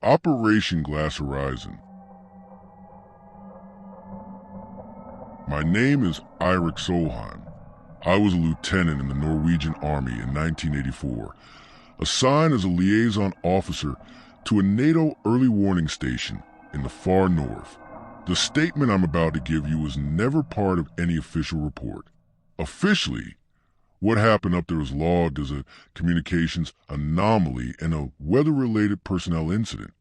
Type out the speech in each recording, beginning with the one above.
Operation Glass Horizon. My name is Eirik Solheim. I was a lieutenant in the Norwegian Army in 1984, assigned as a liaison officer to a NATO early warning station in the far north. The statement I'm about to give you was never part of any official report. Officially, what happened up there was logged as a communications anomaly and a weather-related personnel incident.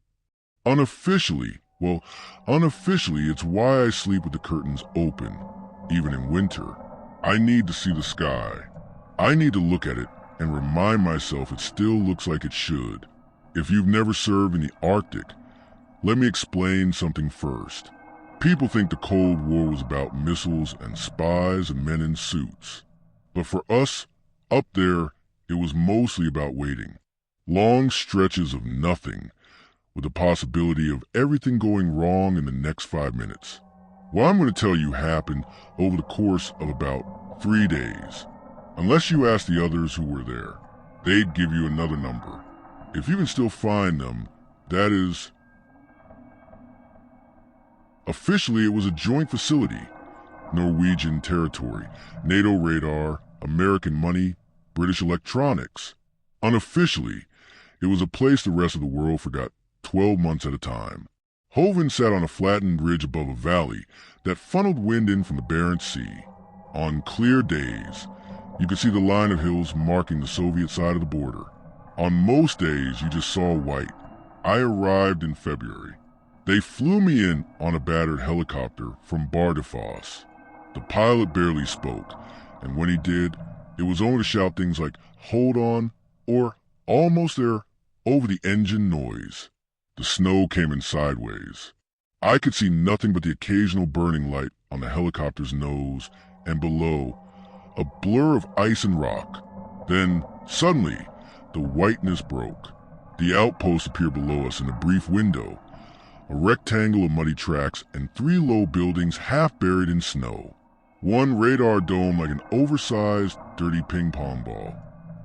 Unofficially, it's why I sleep with the curtains open, even in winter. I need to see the sky. I need to look at it and remind myself it still looks like it should. If you've never served in the Arctic, let me explain something first. People think the Cold War was about missiles and spies and men in suits. But for us, up there, it was mostly about waiting. Long stretches of nothing, with the possibility of everything going wrong in the next 5 minutes. What I'm going to tell you happened over the course of about 3 days. Unless you ask the others who were there, they'd give you another number. If you can still find them, that is... Officially, it was a joint facility. Norwegian territory, NATO radar, American money, British electronics. Unofficially, it was a place the rest of the world forgot 12 months at a time. Hoven sat on a flattened ridge above a valley that funneled wind in from the Barents Sea. On clear days, you could see the line of hills marking the Soviet side of the border. On most days, you just saw white. I arrived in February. They flew me in on a battered helicopter from Bardufoss. The pilot barely spoke, and when he did, it was only to shout things like, "Hold on," or "Almost there," over the engine noise. The snow came in sideways. I could see nothing but the occasional burning light on the helicopter's nose, and below, a blur of ice and rock. Then, suddenly, the whiteness broke. The outpost appeared below us in a brief window, a rectangle of muddy tracks and 3 low buildings half buried in snow. One radar dome like an oversized, dirty ping-pong ball.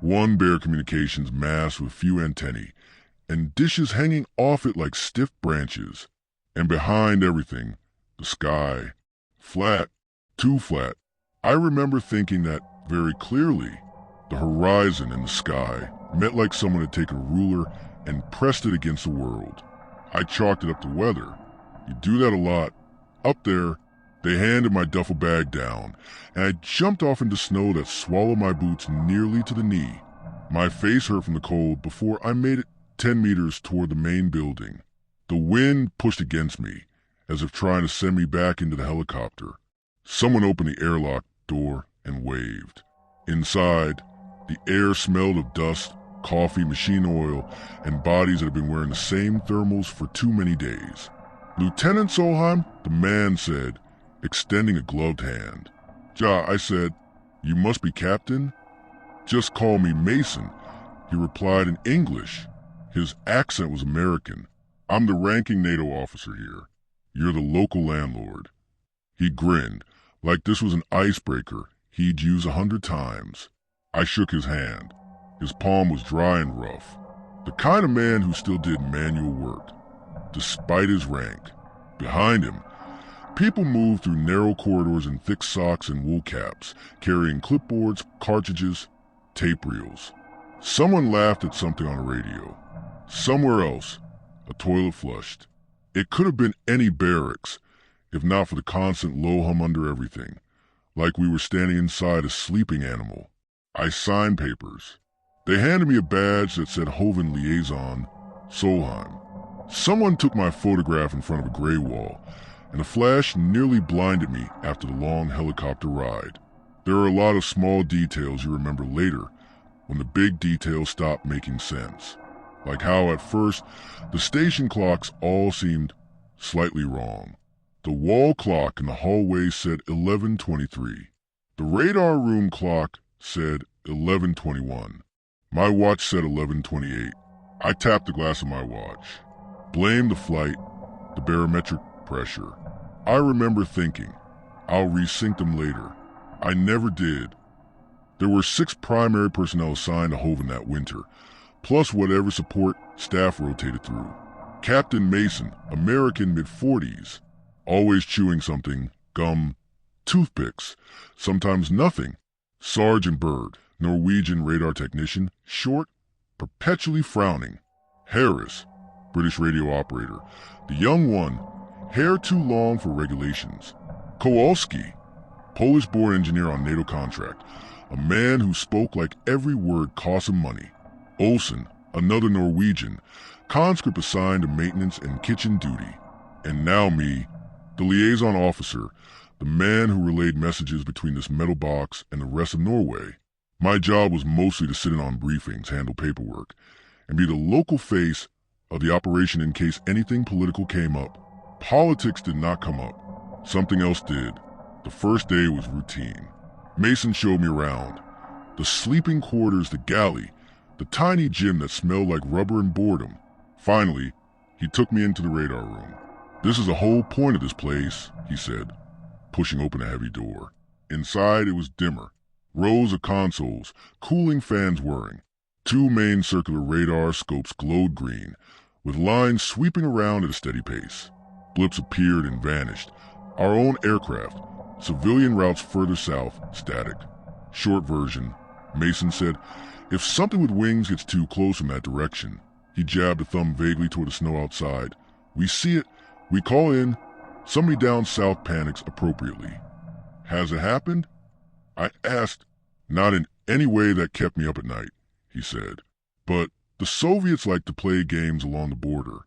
One bare communications mast with few antennae, and dishes hanging off it like stiff branches. And behind everything, the sky. Flat, too flat. I remember thinking that very clearly. The horizon and the sky met like someone had taken a ruler and pressed it against the world. I chalked it up to weather. You do that a lot. Up there, they handed my duffel bag down, and I jumped off into snow that swallowed my boots nearly to the knee. My face hurt from the cold before I made it 10 meters toward the main building. The wind pushed against me, as if trying to send me back into the helicopter. Someone opened the airlock door and waved. Inside, the air smelled of dust, coffee, machine oil, and bodies that had been wearing the same thermals for too many days. "Lieutenant Solheim," the man said, extending a gloved hand. "Ja," I said. "You must be Captain?" "Just call me Mason," he replied in English. His accent was American. "I'm the ranking NATO officer here. You're the local landlord." He grinned, like this was an icebreaker he'd use 100 times. I shook his hand. His palm was dry and rough. The kind of man who still did manual work, despite his rank. Behind him, people moved through narrow corridors in thick socks and wool caps, carrying clipboards, cartridges, tape reels. Someone laughed at something on the radio. Somewhere else, a toilet flushed. It could have been any barracks, if not for the constant low hum under everything, like we were standing inside a sleeping animal. I signed papers. They handed me a badge that said Hoven Liaison, Solheim. Someone took my photograph in front of a gray wall, and a flash nearly blinded me after the long helicopter ride. There are a lot of small details you remember later, when the big details stop making sense. Like how at first, the station clocks all seemed slightly wrong. The wall clock in the hallway said 11:23. The radar room clock said 11:21. My watch said 11:28. I tapped the glass of my watch. Blamed the flight, the barometric pressure. I remember thinking, I'll resync them later. I never did. There were 6 primary personnel assigned to Hoven that winter, plus whatever support staff rotated through. Captain Mason, American mid-40s, always chewing something, gum, toothpicks, sometimes nothing. Sergeant Berg, Norwegian radar technician, short, perpetually frowning. Harris, British radio operator, the young one, hair too long for regulations. Kowalski, Polish-born engineer on NATO contract, a man who spoke like every word cost him money. Olsen, another Norwegian, conscript assigned to maintenance and kitchen duty. And now me, the liaison officer, the man who relayed messages between this metal box and the rest of Norway. My job was mostly to sit in on briefings, handle paperwork, and be the local face of the operation in case anything political came up. Politics did not come up. Something else did. The first day was routine. Mason showed me around. The sleeping quarters, the galley, the tiny gym that smelled like rubber and boredom. Finally, he took me into the radar room. "This is the whole point of this place," he said, pushing open a heavy door. Inside, it was dimmer. Rows of consoles, cooling fans whirring. 2 main circular radar scopes glowed green, with lines sweeping around at a steady pace. Blips appeared and vanished. Our own aircraft, civilian routes further south, static. Short version, Mason said, if something with wings gets too close in that direction, he jabbed a thumb vaguely toward the snow outside. We see it, we call in, somebody down south panics appropriately. Has it happened? I asked. Not in any way that kept me up at night, he said. But the Soviets like to play games along the border.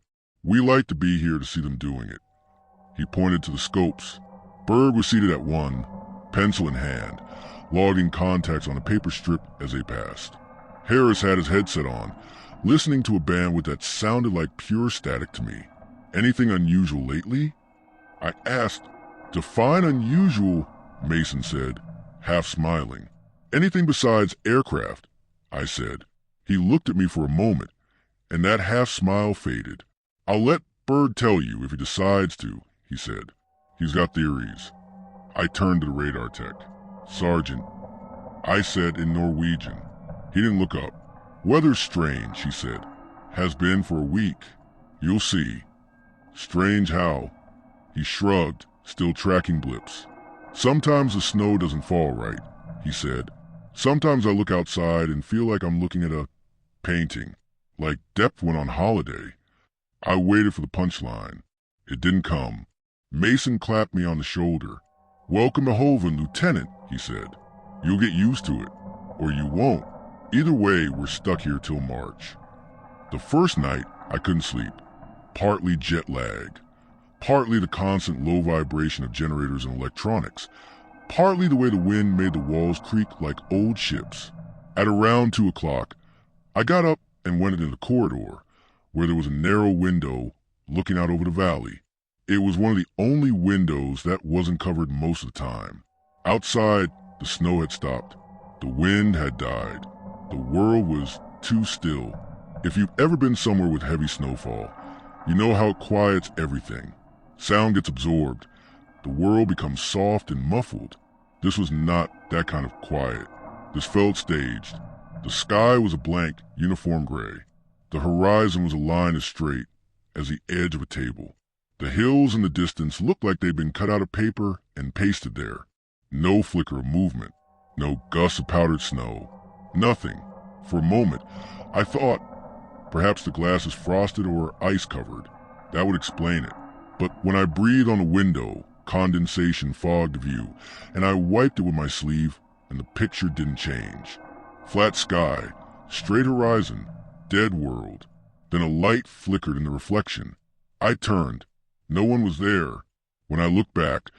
We like to be here to see them doing it. He pointed to the scopes. Berg was seated at one, pencil in hand, logging contacts on a paper strip as they passed. Harris had his headset on, listening to a bandwidth that sounded like pure static to me. Anything unusual lately? I asked. Define unusual, Mason said, half smiling. Anything besides aircraft, I said. He looked at me for a moment, and that half smile faded. I'll let Berg tell you if he decides to, he said. He's got theories. I turned to the radar tech. Sergeant, I said in Norwegian. He didn't look up. Weather's strange, he said. Has been for a week. You'll see. Strange how? He shrugged, still tracking blips. Sometimes the snow doesn't fall right, he said. Sometimes I look outside and feel like I'm looking at a painting, like Depp went on holiday. I waited for the punchline. It didn't come. Mason clapped me on the shoulder. Welcome to Hoven, Lieutenant, he said. You'll get used to it, or you won't. Either way, we're stuck here till March. The first night, I couldn't sleep. Partly jet lag. Partly the constant low vibration of generators and electronics. Partly the way the wind made the walls creak like old ships. At around 2 o'clock, I got up and went into the corridor, where there was a narrow window looking out over the valley. It was one of the only windows that wasn't covered most of the time. Outside, the snow had stopped. The wind had died. The world was too still. If you've ever been somewhere with heavy snowfall, you know how it quiets everything. Sound gets absorbed. The world becomes soft and muffled. This was not that kind of quiet. This felt staged. The sky was a blank, uniform gray. The horizon was a line as straight as the edge of a table. The hills in the distance looked like they'd been cut out of paper and pasted there. No flicker of movement. No gusts of powdered snow. Nothing. For a moment, I thought perhaps the glass is frosted or ice-covered. That would explain it. But when I breathed on the window, condensation fogged the view, and I wiped it with my sleeve, and the picture didn't change. Flat sky, straight horizon, dead world. Then a light flickered in the reflection. I turned. No one was there. When I looked back,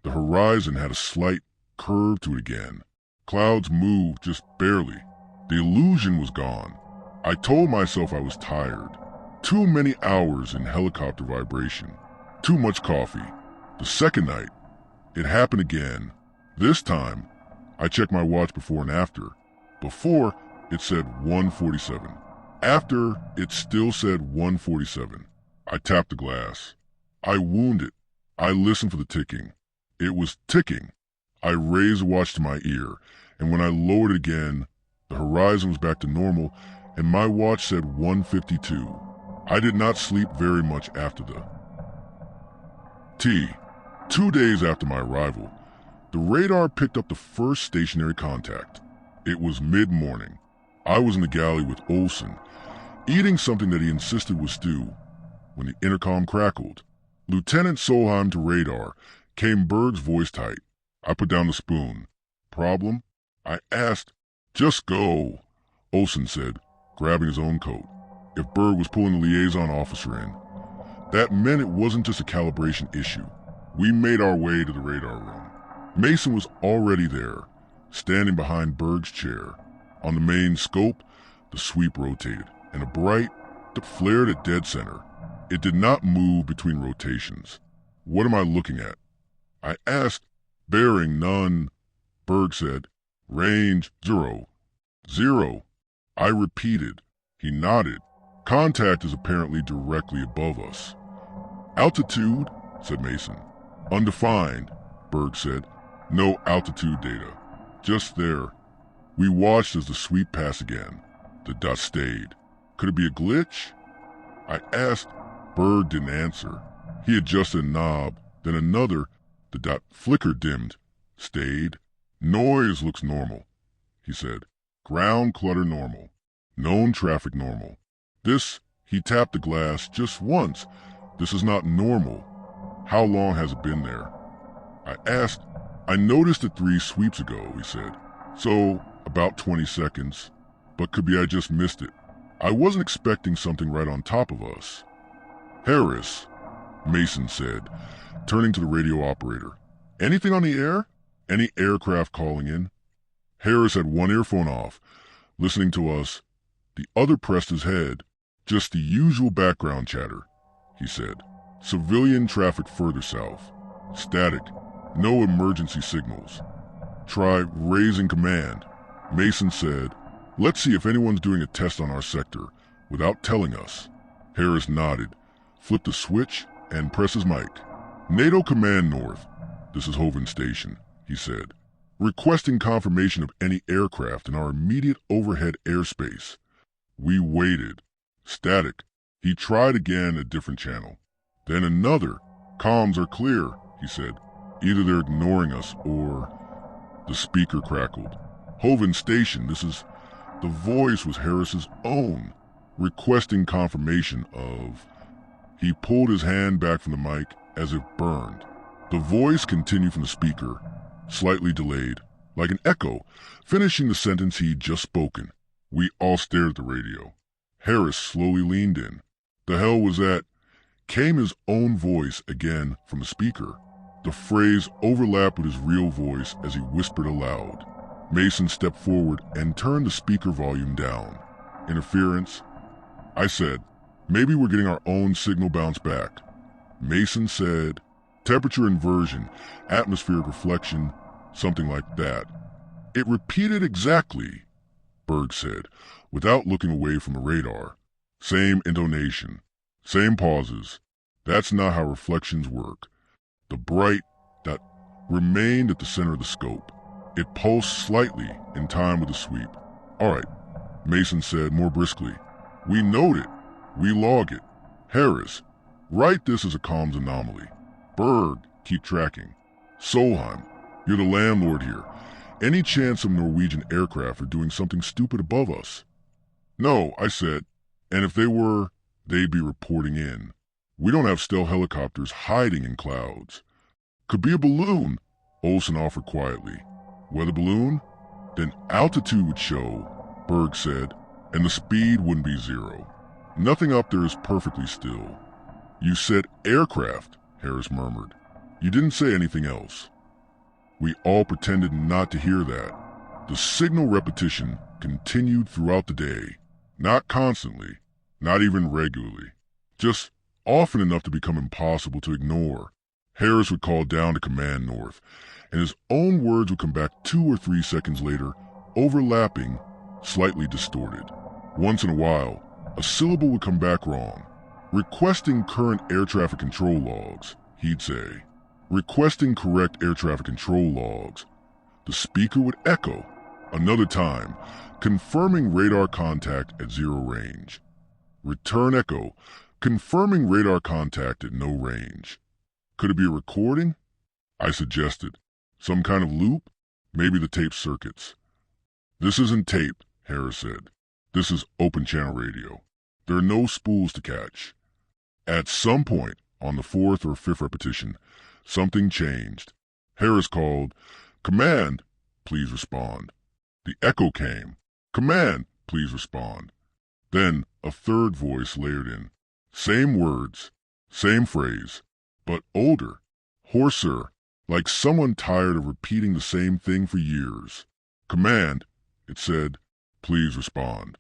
the horizon had a slight curve to it again. Clouds moved just barely. The illusion was gone. I told myself I was tired. Too many hours in helicopter vibration. Too much coffee. The second night, it happened again. This time, I checked my watch before and after. Before, it said 1:47. After, it still said 1:47. I tapped the glass. I wound it. I listened for the ticking. It was ticking. I raised the watch to my ear, and when I lowered it again, the horizon was back to normal, and my watch said 1:52. I did not sleep very much after the 2 days after my arrival, the radar picked up the first stationary contact. It was mid-morning. I was in the galley with Olsen, eating something that he insisted was stew, when the intercom crackled. Lieutenant Solheim to radar, came Berg's voice tight. I put down the spoon. Problem? I asked. Just go, Olsen said, grabbing his own coat. If Berg was pulling the liaison officer in, that meant it wasn't just a calibration issue. We made our way to the radar room. Mason was already there, standing behind Berg's chair. On the main scope, the sweep rotated, and a bright that flared at dead center. It did not move between rotations. What am I looking at? I asked. Bearing none. Berg said, range 0. 0. I repeated. He nodded. Contact is apparently directly above us. Altitude, said Mason. Undefined, Berg said. No altitude data. Just there. We watched as the sweep passed again. The dot stayed. Could it be a glitch? I asked. Berg didn't answer. He adjusted a knob, then another. The dot flickered, dimmed, stayed. Noise looks normal, he said. Ground clutter normal. Known traffic normal. This, he tapped the glass just once. This is not normal. How long has it been there? I asked. I noticed it 3 sweeps ago, he said. So, about 20 seconds. But could be I just missed it. I wasn't expecting something right on top of us. Harris, Mason said, turning to the radio operator. Anything on the air? Any aircraft calling in? Harris had one earphone off, listening to us. The other pressed his head. Just the usual background chatter, he said. Civilian traffic further south. Static. No emergency signals. Try raising command. Mason said, let's see if anyone's doing a test on our sector without telling us. Harris nodded, flipped a switch, and pressed his mic. NATO Command North. This is Hoven Station, he said. Requesting confirmation of any aircraft in our immediate overhead airspace. We waited. Static. He tried again a different channel. Then another. Comms are clear, he said. Either they're ignoring us or... The speaker crackled. Hoven Station, this is... The voice was Harris's own, requesting confirmation of... He pulled his hand back from the mic as if burned. The voice continued from the speaker, slightly delayed, like an echo, finishing the sentence he'd just spoken. We all stared at the radio. Harris slowly leaned in. The hell was that? Came his own voice again from the speaker. The phrase overlapped with his real voice as he whispered aloud. Mason stepped forward and turned the speaker volume down. Interference? I said, maybe we're getting our own signal bounce back. Mason said, temperature inversion, atmospheric reflection, something like that. It repeated exactly, Berg said, without looking away from the radar. Same intonation, same pauses. That's not how reflections work. The bright that remained at the center of the scope. It pulsed slightly in time with the sweep. All right, Mason said more briskly. We note it. We log it. Harris, write this as a comms anomaly. Berg, keep tracking. Solheim, you're the landlord here. Any chance some Norwegian aircraft are doing something stupid above us? No, I said, and if they were, they'd be reporting in. We don't have stealth helicopters hiding in clouds. Could be a balloon, Olsen offered quietly. Weather balloon? Then altitude would show, Berg said, and the speed wouldn't be 0. Nothing up there is perfectly still. You said aircraft, Harris murmured. You didn't say anything else. We all pretended not to hear that. The signal repetition continued throughout the day. Not constantly, not even regularly. Just often enough to become impossible to ignore. Harris would call down to Command North, and his own words would come back 2 or 3 seconds later, overlapping, slightly distorted. Once in a while, a syllable would come back wrong. Requesting current air traffic control logs, he'd say. Requesting correct air traffic control logs. The speaker would echo. Another time, confirming radar contact at 0 range. Return echo, confirming radar contact at no range. Could it be a recording? I suggested. Some kind of loop? Maybe the tape circuits. This isn't tape, Harris said. This is open channel radio. There are no spools to catch. At some point, on the fourth or fifth repetition, something changed. Harris called, "Command, please respond." The echo came, "Command, please respond." Then a third voice layered in. Same words, same phrase, but older, hoarser, like someone tired of repeating the same thing for years. "Command," it said, "please respond."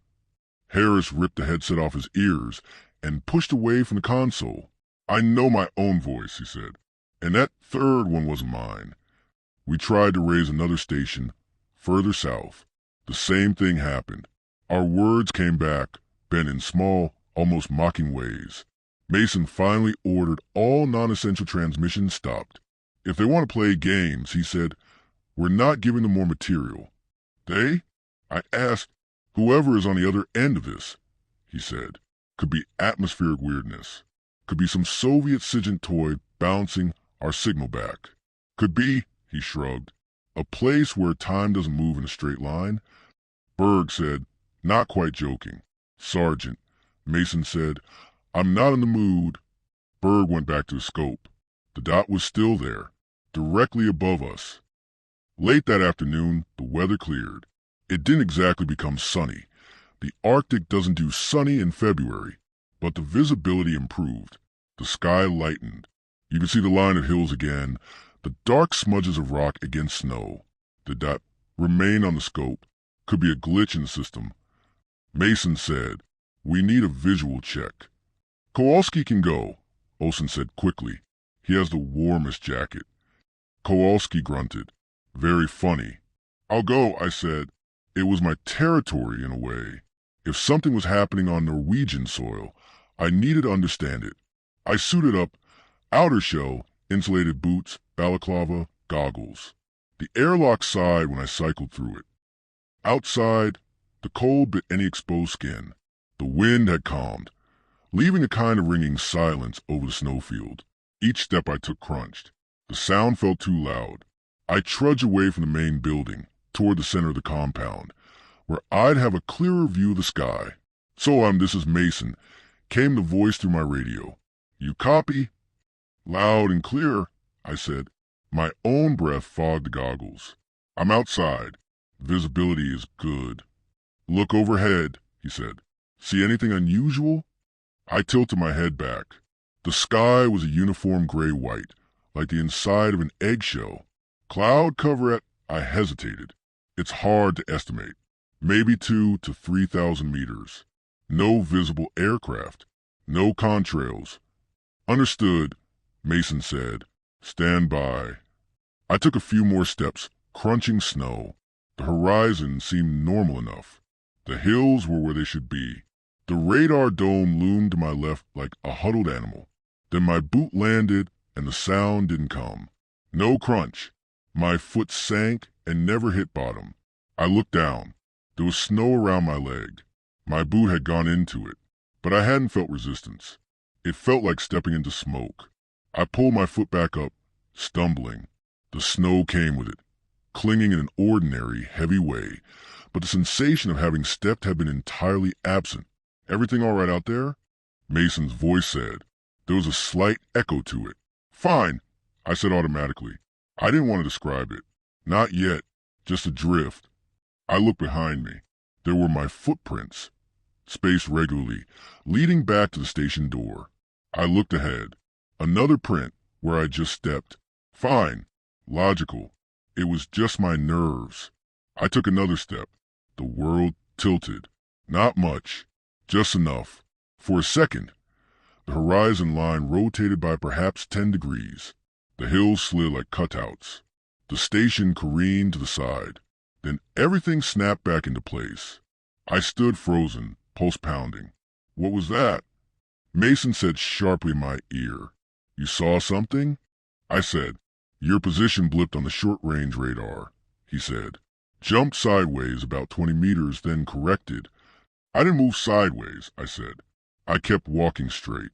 Harris ripped the headset off his ears and pushed away from the console. "I know my own voice," he said, "and that third one wasn't mine." We tried to raise another station further south. The same thing happened. Our words came back, bent in small, almost mocking ways. Mason finally ordered all non-essential transmissions stopped. If they want to play games, he said, we're not giving them more material. They? I asked. Whoever is on the other end of this, he said. Could be atmospheric weirdness. Could be some Soviet SIGINT toy bouncing our signal back. Could be, he shrugged, a place where time doesn't move in a straight line. Berg said, not quite joking. Sergeant, Mason said, I'm not in the mood. Berg went back to the scope. The dot was still there, directly above us. Late that afternoon, the weather cleared. It didn't exactly become sunny. The Arctic doesn't do sunny in February, but the visibility improved. The sky lightened. You could see the line of hills again, the dark smudges of rock against snow. The dot remained on the scope. Could be a glitch in the system. Mason said, we need a visual check. Kowalski can go, Olsen said quickly. He has the warmest jacket. Kowalski grunted. Very funny. I'll go, I said. It was my territory in a way. If something was happening on Norwegian soil, I needed to understand it. I suited up, outer shell, insulated boots, balaclava, goggles. The airlock sighed when I cycled through it. Outside, the cold bit any exposed skin. The wind had calmed, leaving a kind of ringing silence over the snowfield. Each step I took crunched. The sound felt too loud. I trudged away from the main building, toward the center of the compound, where I'd have a clearer view of the sky. So this is Mason, came the voice through my radio. You copy? Loud and clear, I said. My own breath fogged the goggles. I'm outside. Visibility is good. Look overhead, he said. See anything unusual? I tilted my head back. The sky was a uniform gray-white, like the inside of an eggshell. Cloud cover at... I hesitated. It's hard to estimate. Maybe 2,000 to 3,000 meters. No visible aircraft. No contrails. Understood, Mason said. Stand by. I took a few more steps, crunching snow. The horizon seemed normal enough. The hills were where they should be. The radar dome loomed to my left like a huddled animal. Then my boot landed and the sound didn't come. No crunch. My foot sank and never hit bottom. I looked down. There was snow around my leg. My boot had gone into it, but I hadn't felt resistance. It felt like stepping into smoke. I pulled my foot back up, stumbling. The snow came with it, clinging in an ordinary, heavy way, but the sensation of having stepped had been entirely absent. Everything all right out there? Mason's voice said. There was a slight echo to it. Fine, I said automatically. I didn't want to describe it. Not yet, just a drift. I looked behind me. There were my footprints, spaced regularly, leading back to the station door. I looked ahead. Another print where I just stepped. Fine, logical. It was just my nerves. I took another step. The world tilted. Not much, just enough. For a second, the horizon line rotated by perhaps 10 degrees. The hills slid like cutouts. The station careened to the side. Then everything snapped back into place. I stood frozen, pulse pounding. What was that? Mason said sharply in my ear. You saw something? I said, your position blipped on the short-range radar, he said. Jumped sideways about 20 meters, then corrected. I didn't move sideways, I said. I kept walking straight.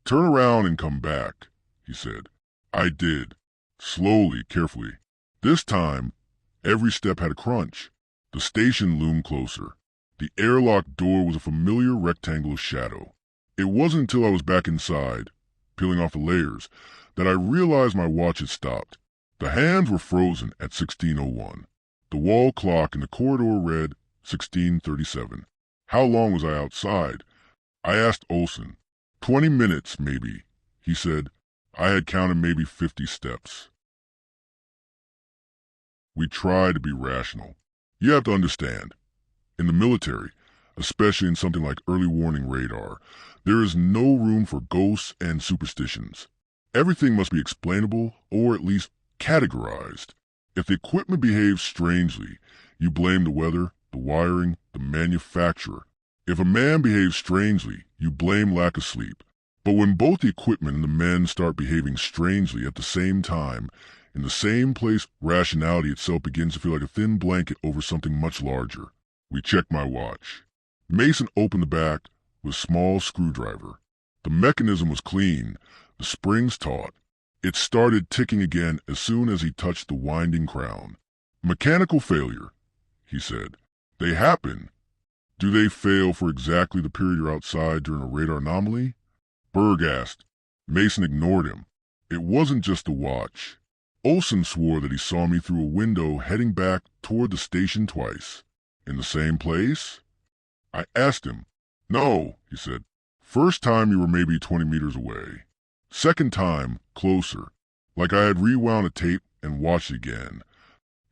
"Turn around and come back," he said. I did. Slowly, carefully. This time, every step had a crunch. The station loomed closer. The airlock door was a familiar rectangle of shadow. It wasn't until I was back inside, peeling off the layers, that I realized my watch had stopped. The hands were frozen at 16:01. The wall clock in the corridor read 16:37. How long was I outside? I asked Olsen. 20 minutes, maybe, he said. I had counted maybe 50 steps. We tried to be rational. You have to understand, in the military, especially in something like early warning radar, there is no room for ghosts and superstitions. Everything must be explainable or at least categorized. If the equipment behaves strangely, you blame the weather, the wiring, the manufacturer. If a man behaves strangely, you blame lack of sleep. But when both the equipment and the men start behaving strangely at the same time, in the same place, rationality itself begins to feel like a thin blanket over something much larger. We checked my watch. Mason opened the back with a small screwdriver. The mechanism was clean, the springs taut. It started ticking again as soon as he touched the winding crown. "Mechanical failure," he said. "They happen. Do they fail for exactly the period you're outside during a radar anomaly?" Berg asked. Mason ignored him. It wasn't just the watch. Olsen swore that he saw me through a window heading back toward the station twice. In the same place? I asked him. "No," he said. "First time you were maybe 20 meters away. Second time, closer. Like I had rewound a tape and watched it again.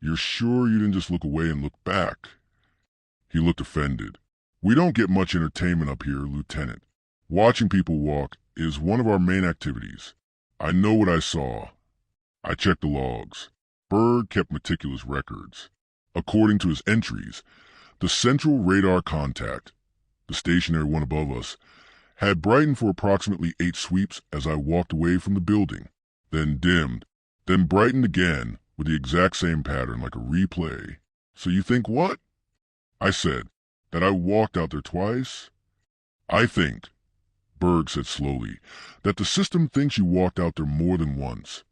You're sure you didn't just look away and look back?" He looked offended. "We don't get much entertainment up here, Lieutenant. Watching people walk is one of our main activities. I know what I saw." I checked the logs. Berg kept meticulous records. According to his entries, the central radar contact, the stationary one above us, had brightened for approximately 8 sweeps as I walked away from the building, then dimmed, then brightened again with the exact same pattern like a replay. "So you think what?" I said. "That I walked out there twice?" "I think," Berg said slowly, "that the system thinks you walked out there more than once."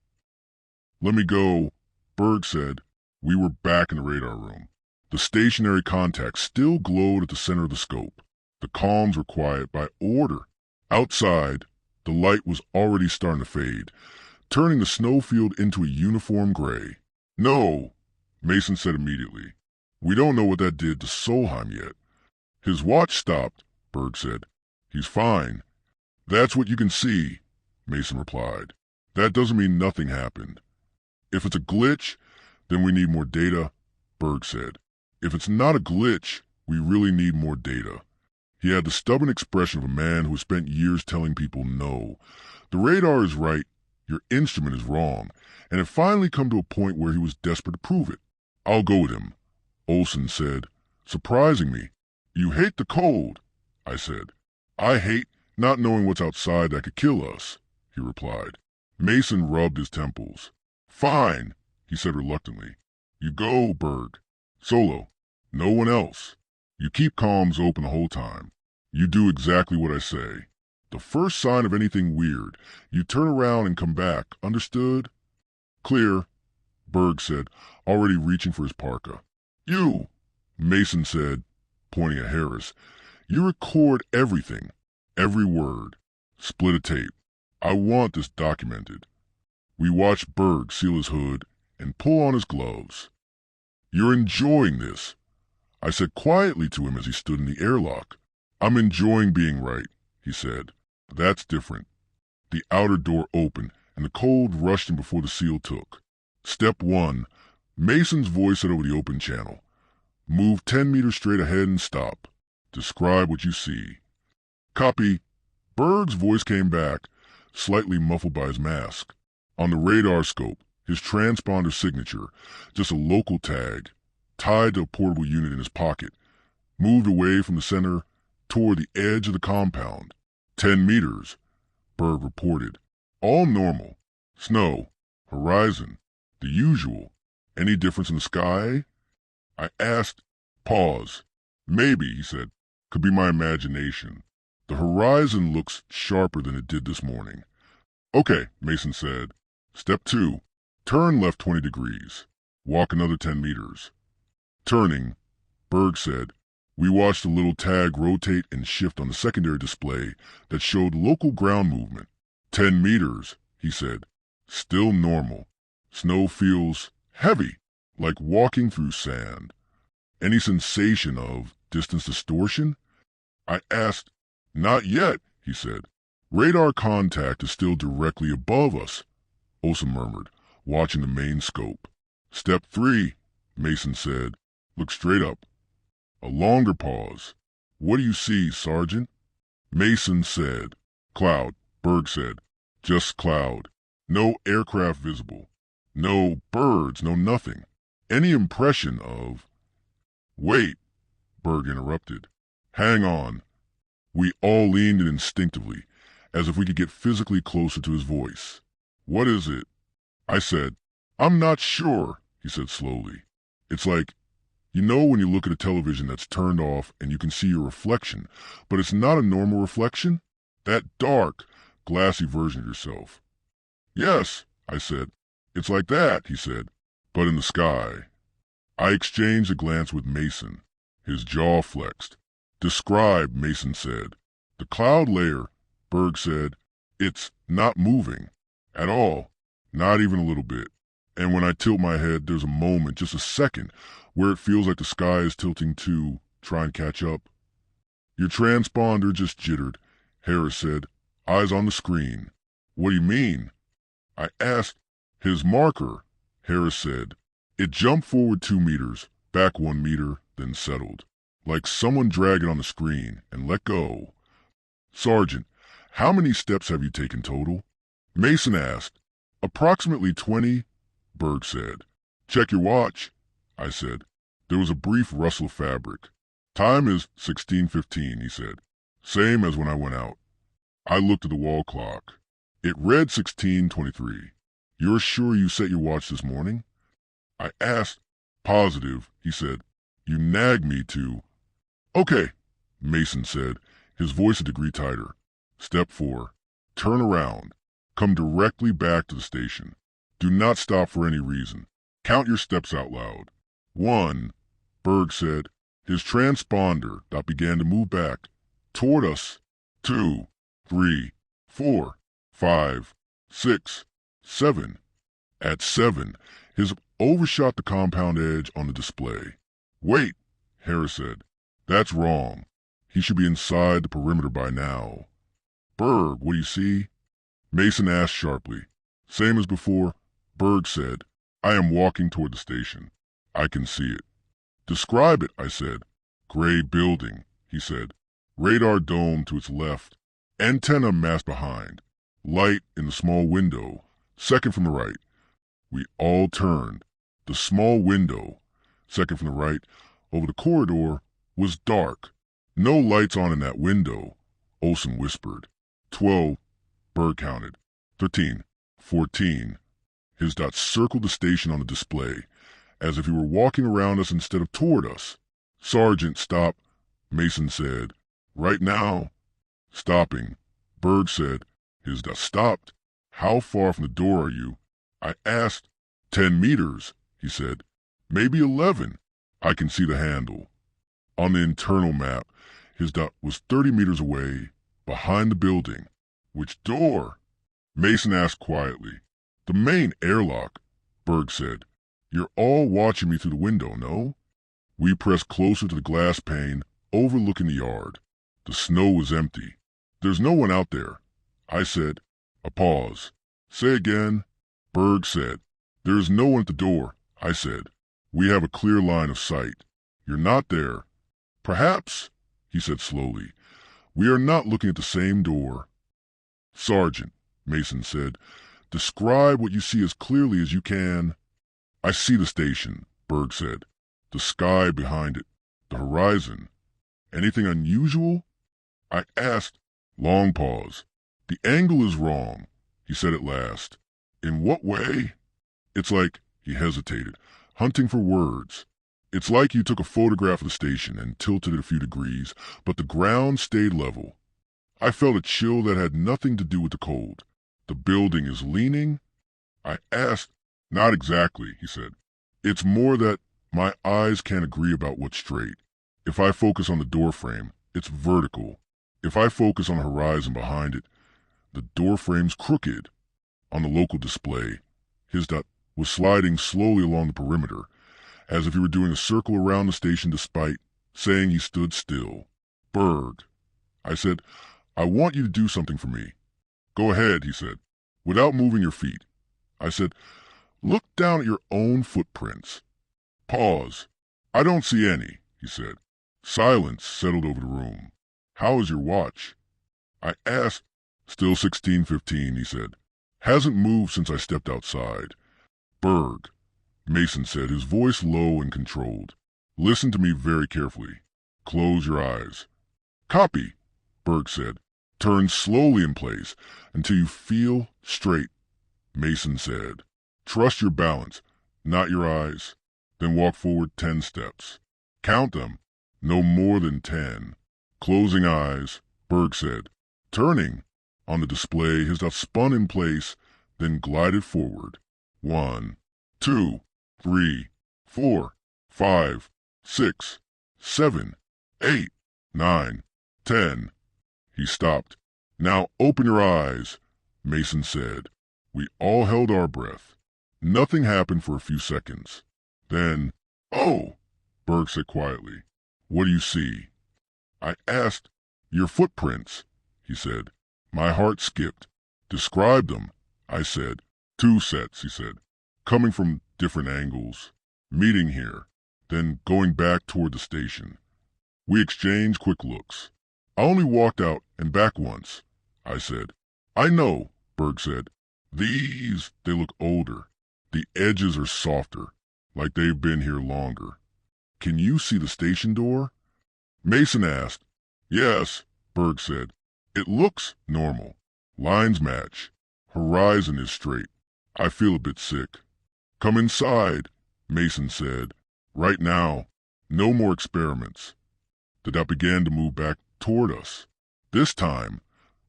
"Let me go," Berg said. We were back in the radar room. The stationary contact still glowed at the center of the scope. The comms were quiet by order. Outside, the light was already starting to fade, turning the snowfield into a uniform gray. "No," Mason said immediately. "We don't know what that did to Solheim yet." "His watch stopped," Berg said. "He's fine." "That's what you can see," Mason replied. "That doesn't mean nothing happened." "If it's a glitch, then we need more data," Berg said. "If it's not a glitch, we really need more data." He had the stubborn expression of a man who has spent years telling people no. The radar is right, your instrument is wrong, and it finally come to a point where he was desperate to prove it. "I'll go with him," Olsen said, surprising me. "You hate the cold," I said. "I hate not knowing what's outside that could kill us," he replied. Mason rubbed his temples. "Fine," he said reluctantly. "You go, Berg. Solo. No one else. You keep comms open the whole time. You do exactly what I say. The first sign of anything weird, you turn around and come back. Understood?" "Clear," Berg said, already reaching for his parka. "You," Mason said, pointing at Harris, "you record everything, every word. Split a tape. I want this documented." We watched Berg seal his hood and pull on his gloves. "You're enjoying this," I said quietly to him as he stood in the airlock. "I'm enjoying being right," he said. "That's different." The outer door opened and the cold rushed in before the seal took. "Step 1, Mason's voice said over the open channel. Move 10 meters straight ahead and stop. Describe what you see." "Copy." Berg's voice came back, slightly muffled by his mask. On the radar scope, his transponder signature, just a local tag, tied to a portable unit in his pocket, moved away from the center toward the edge of the compound. 10 meters, Berg reported. "All normal. Snow, horizon, the usual. Any difference in the sky?" I asked. Pause. "Maybe," he said. "Could be my imagination. The horizon looks sharper than it did this morning. Okay, Mason said. Step 2. Turn left 20 degrees. Walk another 10 meters. Turning, Berg said. We watched a little tag rotate and shift on the secondary display that showed local ground movement. 10 meters, he said. Still normal. Snow feels heavy, like walking through sand. Any sensation of distance distortion? I asked. Not yet, he said. Radar contact is still directly above us, Olsen murmured, watching the main scope. Step 3, Mason said. Look straight up. A longer pause. What do you see, Sergeant? Mason said. Cloud, Berg said. Just cloud. No aircraft visible. No birds, no nothing. Any impression of... Wait, Berg interrupted. Hang on. We all leaned in instinctively, as if we could get physically closer to his voice. What is it? I said. I'm not sure, he said slowly. It's like, you know when you look at a television that's turned off and you can see your reflection, but it's not a normal reflection? That dark, glassy version of yourself. Yes, I said. It's like that, he said, but in the sky. I exchanged a glance with Mason. His jaw flexed. Describe, Mason said. The cloud layer, Berg said. It's not moving. At all. Not even a little bit. And when I tilt my head, there's a moment, just a second, where it feels like the sky is tilting too, try and catch up. Your transponder just jittered, Harris said. Eyes on the screen. What do you mean? I asked. His marker, Harris said. It jumped forward 2 meters, back 1 meter, then settled. Like someone dragged it on the screen and let go. Sergeant, how many steps have you taken total? Mason asked. Approximately 20, Berg said. Check your watch, I said. There was a brief rustle of fabric. Time is 16:15, he said. Same as when I went out. I looked at the wall clock. It read 16:23. You're sure you set your watch this morning? I asked. Positive, he said. You nagged me to. Okay, Mason said, his voice a degree tighter. Step 4. Turn around. Come directly back to the station. Do not stop for any reason. Count your steps out loud. 1, Berg said. His transponder began to move back toward us. 2, 3, 4, 5, 6, 7. At 7, his overshot the compound edge on the display. Wait, Harris said. That's wrong. He should be inside the perimeter by now. Berg, what do you see? Mason asked sharply. Same as before, Berg said. I am walking toward the station. I can see it. Describe it, I said. Gray building, he said. Radar dome to its left. Antenna mass behind. Light in the small window. Second from the right. We all turned. The small window, second from the right, over the corridor, was dark. No lights on in that window, Olsen whispered. 12, Berg counted. 13, 14. His dots circled the station on the display, as if he were walking around us instead of toward us. Sergeant, stop, Mason said. Right now. Stopping, Berg said. His dots stopped. How far from the door are you? I asked. 10 meters, he said. Maybe 11. I can see the handle. On the internal map, his dot was 30 meters away, behind the building. Which door? Mason asked quietly. The main airlock, Berg said. You're all watching me through the window, no? We pressed closer to the glass pane, overlooking the yard. The snow was empty. There's no one out there, I said. A pause. Say again, Berg said. There is no one at the door, I said. We have a clear line of sight. You're not there. Perhaps, he said slowly. We are not looking at the same door. Sergeant, Mason said, describe what you see as clearly as you can. I see the station, Berg said. The sky behind it. The horizon. Anything unusual? I asked. Long pause. The angle is wrong, he said at last. In what way? It's like, he hesitated, hunting for words. It's like you took a photograph of the station and tilted it a few degrees, but the ground stayed level. I felt a chill that had nothing to do with the cold. The building is leaning? I asked. Not exactly, he said. It's more that my eyes can't agree about what's straight. If I focus on the door frame, it's vertical. If I focus on the horizon behind it, the door frame's crooked. On the local display, his dot was sliding slowly along the perimeter, as if he were doing a circle around the station despite saying he stood still. Berg. I said, I want you to do something for me. Go ahead, he said, without moving your feet. I said, look down at your own footprints. Pause. I don't see any, he said. Silence settled over the room. How is your watch? I asked. Still 16:15, he said. Hasn't moved since I stepped outside. Berg, Mason said, his voice low and controlled. Listen to me very carefully. Close your eyes. Copy, Berg said. Turn slowly in place until you feel straight. Mason said, trust your balance, not your eyes. Then walk forward 10 steps. Count them, no more than 10. Closing eyes, Berg said. Turning. On the display, his dot spun in place, then glided forward. 1, 2, 3, 4, 5, 6, 7, 8, 9, 10. He stopped. Now open your eyes, Mason said. We all held our breath. Nothing happened for a few seconds. Then, oh, Berg said quietly. What do you see? I asked. Your footprints, he said. My heart skipped. Describe them, I said. 2 sets, he said. Coming from different angles. Meeting here, then going back toward the station. We exchanged quick looks. I only walked out and back once, I said. I know, Berg said. These, they look older. The edges are softer, like they've been here longer. Can you see the station door? Mason asked. Yes, Berg said. It looks normal. Lines match. Horizon is straight. I feel a bit sick. Come inside, Mason said. Right now. No more experiments. The dot began to move back toward us. This time,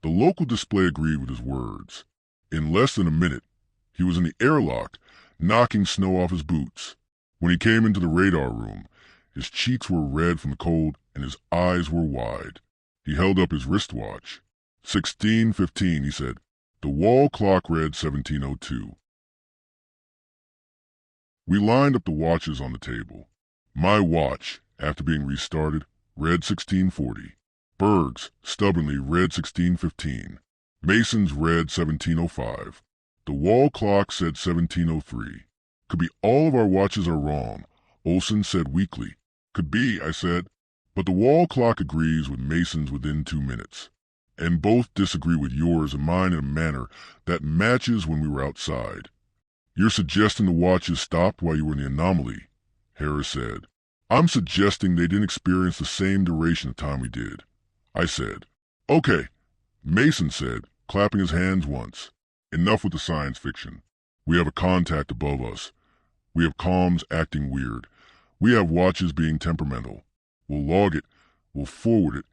the local display agreed with his words. In less than a minute, he was in the airlock, knocking snow off his boots. When he came into the radar room, his cheeks were red from the cold and his eyes were wide. He held up his wristwatch. 16:15, he said. The wall clock read 17:02. We lined up the watches on the table. My watch, after being restarted, read 16:40. Berg's stubbornly read 16:15. Mason's read 17:05. The wall clock said 17:03. Could be all of our watches are wrong, Olson said weakly. Could be, I said. But the wall clock agrees with Mason's within 2 minutes. And both disagree with yours and mine in a manner that matches when we were outside. You're suggesting the watches stopped while you were in the anomaly, Harris said. I'm suggesting they didn't experience the same duration of time we did. I said. Okay, Mason said, clapping his hands once. Enough with the science fiction. We have a contact above us. We have comms acting weird. We have watches being temperamental. We'll log it. We'll forward it.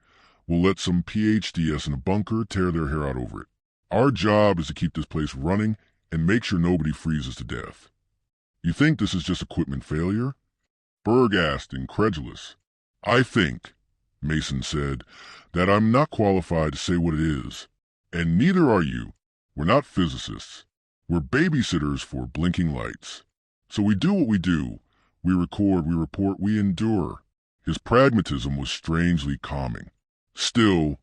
We'll let some PhDs in a bunker tear their hair out over it. Our job is to keep this place running and make sure nobody freezes to death. You think this is just equipment failure? Berg asked, incredulous. I think, Mason said, that I'm not qualified to say what it is. And neither are you. We're not physicists. We're babysitters for blinking lights. So we do what we do. We record, we report, we endure. His pragmatism was strangely calming. Still,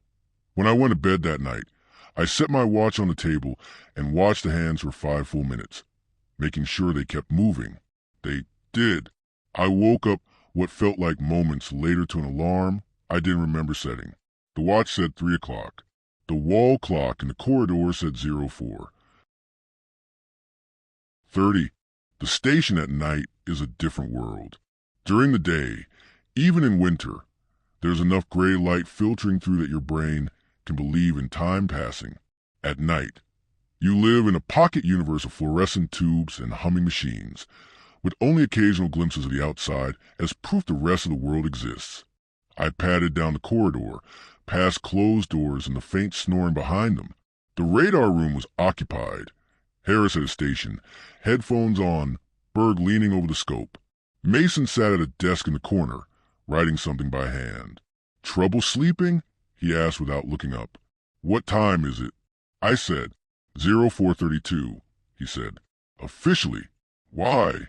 when I went to bed that night, I set my watch on the table and watched the hands for 5 full minutes, making sure they kept moving. They did. I woke up what felt like moments later to an alarm I didn't remember setting. The watch said 3 o'clock. The wall clock in the corridor said 04:30. The station at night is a different world. During the day, even in winter, there's enough gray light filtering through that your brain can believe in time passing. At night, you live in a pocket universe of fluorescent tubes and humming machines, with only occasional glimpses of the outside as proof the rest of the world exists. I padded down the corridor, past closed doors and the faint snoring behind them. The radar room was occupied. Harris at his station, headphones on, Berg leaning over the scope. Mason sat at a desk in the corner, writing something by hand. "Trouble sleeping?" he asked without looking up. "What time is it?" I said. 0432, he said. "Officially? Why?"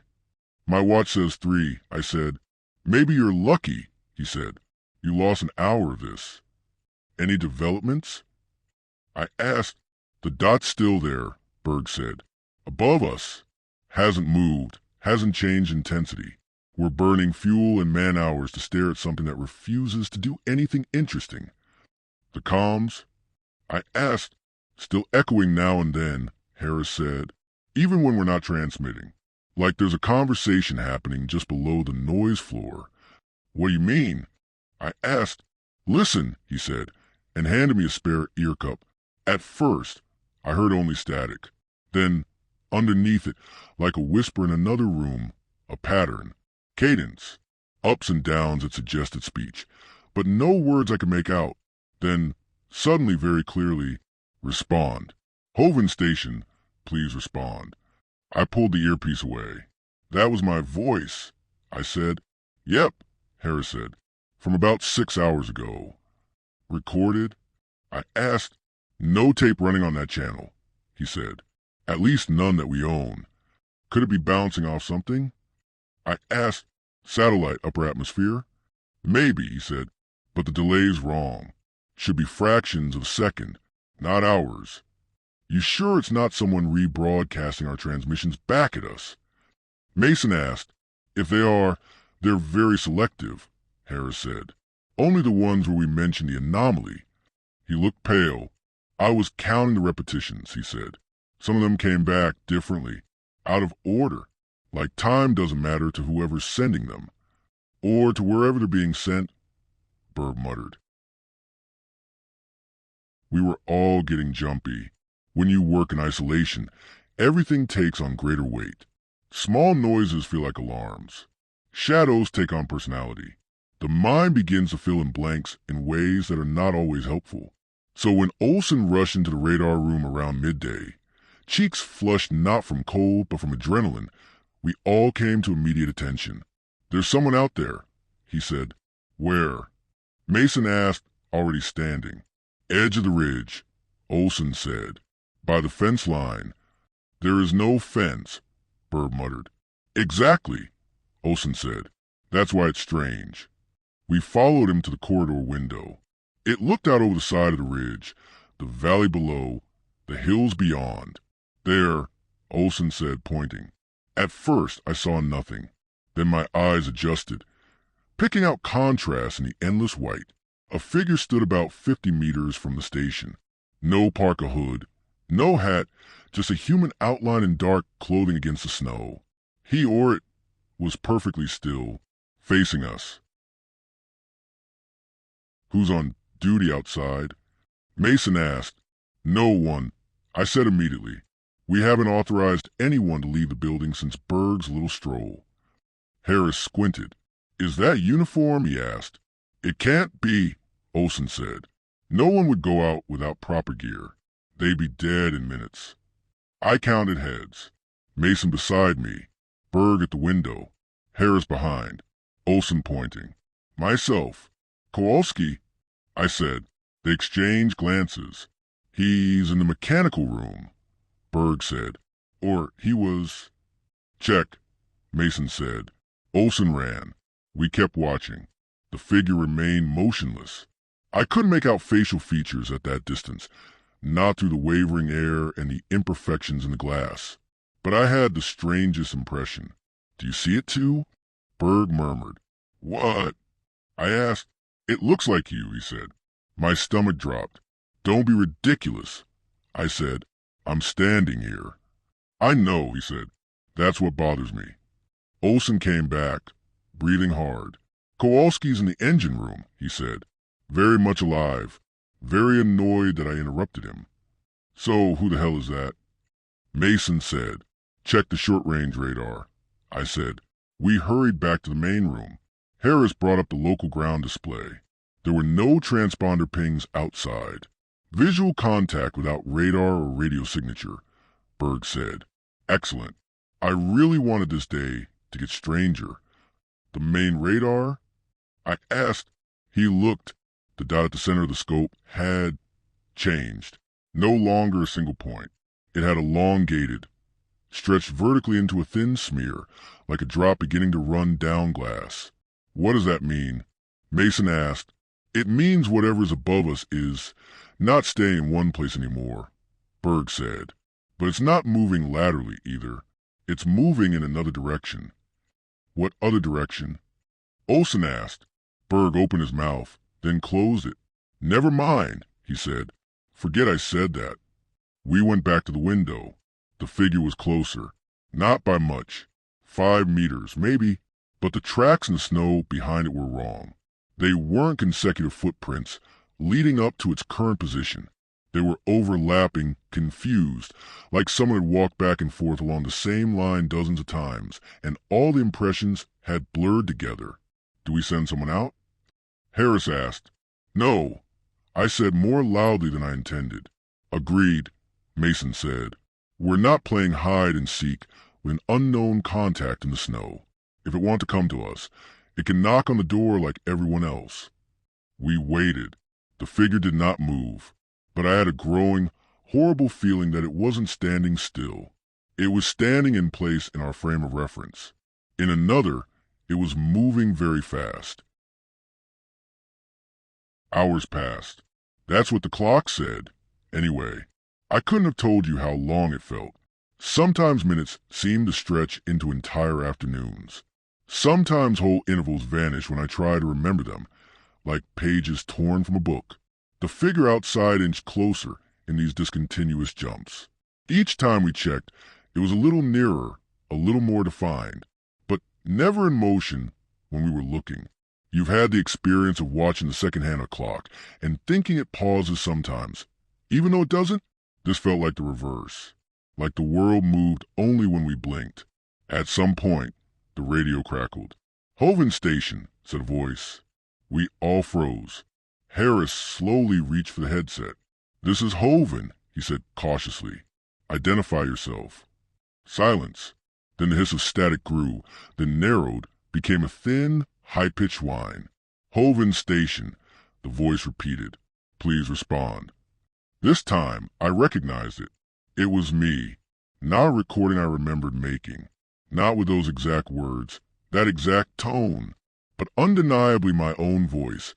"My watch says 3, I said. "Maybe you're lucky," he said. "You lost an hour of this." "Any developments?" I asked. "The dot's still there," Berg said. "Above us. Hasn't moved, hasn't changed intensity. We're burning fuel and man-hours to stare at something that refuses to do anything interesting." "The comms?" I asked. "Still echoing now and then," Harris said. "Even when we're not transmitting. Like there's a conversation happening just below the noise floor." "What do you mean?" I asked. "Listen," he said, and handed me a spare ear cup. At first, I heard only static. Then, underneath it, like a whisper in another room, a pattern. Cadence. Ups and downs that suggested speech, but no words I could make out. Then, suddenly very clearly, "Respond. Hoven Station, please respond." I pulled the earpiece away. "That was my voice," I said. "Yep," Harris said. "From about 6 hours ago." "Recorded?" I asked. "No tape running on that channel," he said. "At least none that we own. Could it be bouncing off something?" I asked. "Satellite, upper atmosphere?" "Maybe," he said, "but the delay's wrong. Should be fractions of a second, not hours. You sure it's not someone rebroadcasting our transmissions back at us?" Mason asked. "If they are, they're very selective," Harris said. "Only the ones where we mention the anomaly." He looked pale. "I was counting the repetitions," he said. "Some of them came back differently, out of order, like time doesn't matter to whoever's sending them. Or to wherever they're being sent," Berg muttered. We were all getting jumpy. When you work in isolation, everything takes on greater weight. Small noises feel like alarms. Shadows take on personality. The mind begins to fill in blanks in ways that are not always helpful. So when Olsen rushed into the radar room around midday, cheeks flushed not from cold but from adrenaline, we all came to immediate attention. "There's someone out there," he said. "Where?" Mason asked, already standing. "Edge of the ridge," Olsen said. "By the fence line." "There is no fence," Berg muttered. "Exactly," Olsen said. "That's why it's strange." We followed him to the corridor window. It looked out over the side of the ridge, the valley below, the hills beyond. "There," Olsen said, pointing. At first I saw nothing. Then my eyes adjusted, picking out contrasts in the endless white. A figure stood about 50 meters from the station. No parka hood, no hat, just a human outline in dark clothing against the snow. He or it was perfectly still, facing us. "Who's on duty outside?" Mason asked. "No one," I said immediately. "We haven't authorized anyone to leave the building since Berg's little stroll." Harris squinted. "Is that uniform?" he asked. "It can't be," Olsen said. "No one would go out without proper gear. They'd be dead in minutes." I counted heads. Mason beside me, Berg at the window, Harris behind, Olsen pointing. Myself. "Kowalski," I said. They exchanged glances. "He's in the mechanical room," Berg said. "Or he was—" "Check," Mason said. Olsen ran. We kept watching. The figure remained motionless. I couldn't make out facial features at that distance, not through the wavering air and the imperfections in the glass. But I had the strangest impression. "Do you see it too?" Berg murmured. "What?" I asked. "It looks like you," he said. My stomach dropped. "Don't be ridiculous," I said. "I'm standing here." "I know," he said. "That's what bothers me." Olsen came back, breathing hard. "Kowalski's in the engine room," he said. "Very much alive. Very annoyed that I interrupted him." "So who the hell is that?" Mason said. "Check the short-range radar," I said. We hurried back to the main room. Harris brought up the local ground display. There were no transponder pings outside. Visual contact without radar or radio signature, Berg said. Excellent. I really wanted this day to get stranger. The main radar? I asked. He looked. The dot at the center of the scope had changed. No longer a single point. It had elongated, stretched vertically into a thin smear, like a drop beginning to run down glass. What does that mean? Mason asked. It means whatever is above us is not staying in one place anymore, Berg said. But it's not moving laterally either. It's moving in another direction. What other direction? Olsen asked. Berg opened his mouth, then closed it. Never mind, he said. Forget I said that. We went back to the window. The figure was closer. Not by much. 5 meters, maybe. But the tracks in the snow behind it were wrong. They weren't consecutive footprints leading up to its current position. They were overlapping, confused, like someone had walked back and forth along the same line dozens of times, and all the impressions had blurred together. Do we send someone out? Harris asked. No. I said more loudly than I intended. Agreed, Mason said. We're not playing hide and seek with an unknown contact in the snow. If it wants to come to us, it can knock on the door like everyone else. We waited. The figure did not move, but I had a growing, horrible feeling that it wasn't standing still. It was standing in place in our frame of reference. In another, it was moving very fast. Hours passed. That's what the clock said. Anyway, I couldn't have told you how long it felt. Sometimes minutes seemed to stretch into entire afternoons. Sometimes whole intervals vanish when I try to remember them, like pages torn from a book. The figure outside inched closer in these discontinuous jumps. Each time we checked, it was a little nearer, a little more defined, but never in motion when we were looking. You've had the experience of watching the second-hand clock and thinking it pauses sometimes, even though it doesn't? This felt like the reverse, like the world moved only when we blinked. At some point, the radio crackled. Hoven Station, said a voice. We all froze. Harris slowly reached for the headset. This is Hoven, he said cautiously. Identify yourself. Silence. Then the hiss of static grew, then narrowed, became a thin, high-pitched whine. Hoven Station, the voice repeated. Please respond. This time, I recognized it. It was me. Not a recording I remembered making. Not with those exact words, that exact tone, but undeniably my own voice,